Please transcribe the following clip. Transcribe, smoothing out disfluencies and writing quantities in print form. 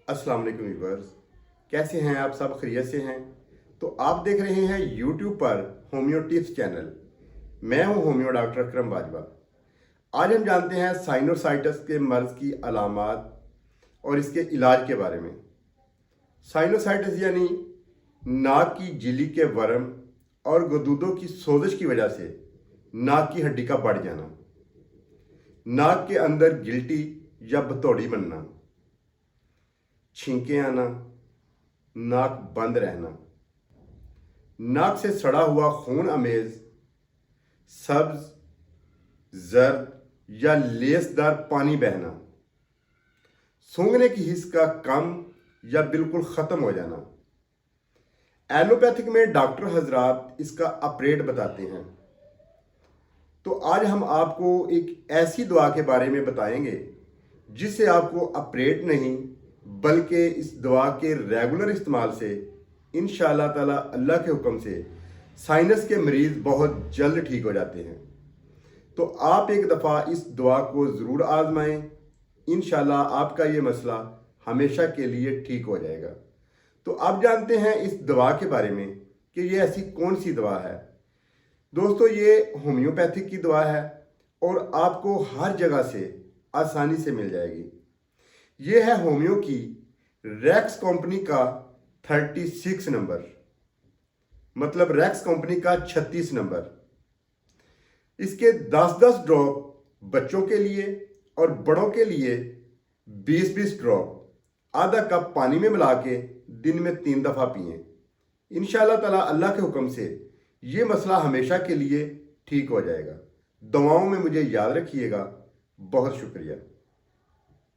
अस्सलाम वालेकुम व्यूअर्स, कैसे हैं आप सब? खैरियत से हैं? तो आप देख रहे हैं यूट्यूब पर होम्यो टिप्स चैनल। मैं हूं होम्यो डॉक्टर अकरम बाजवा। आज हम जानते हैं साइनोसाइटिस के मर्ज की अलामात और इसके इलाज के बारे में। साइनोसाइटिस यानी नाक की झिल्ली के वर्म और गदूदों की सोजिश की वजह से नाक की हड्डी का बढ़ जाना, नाक के अंदर गिल्टी या भतौड़ी बनना, छींके आना, नाक बंद रहना, नाक से सड़ा हुआ खून अमेज, सब्ज, जर्द या लेसदार पानी बहना, सूंघने की हिस्स का कम या बिल्कुल ख़त्म हो जाना। एलोपैथिक में डॉक्टर हजरात इसका ऑपरेट बताते हैं। तो आज हम आपको एक ऐसी दवा के बारे में बताएंगे जिससे आपको ऑपरेट नहीं बल्कि इस दवा के रेगुलर इस्तेमाल से इंशाअल्लाह ताला अल्लाह के हुक्म से साइनस के मरीज़ बहुत जल्द ठीक हो जाते हैं। तो आप एक दफ़ा इस दवा को ज़रूर आजमाएं, इंशाअल्लाह आपका ये मसला हमेशा के लिए ठीक हो जाएगा। तो अब जानते हैं इस दवा के बारे में कि ये ऐसी कौन सी दवा है। दोस्तों, ये होम्योपैथिक की दवा है और आपको हर जगह से आसानी से मिल जाएगी। ये है होम्यो की रैक्स कंपनी का 36 नंबर, मतलब रैक्स कंपनी का 36 नंबर। इसके 10-10 ड्रॉप बच्चों के लिए और बड़ों के लिए 20-20 ड्रॉप आधा कप पानी में मिला के दिन में 3 दफ़ा पिएं। इंशाअल्लाह ताला अल्लाह के हुक्म से ये मसला हमेशा के लिए ठीक हो जाएगा। दुआओं में मुझे याद रखिएगा। बहुत शुक्रिया।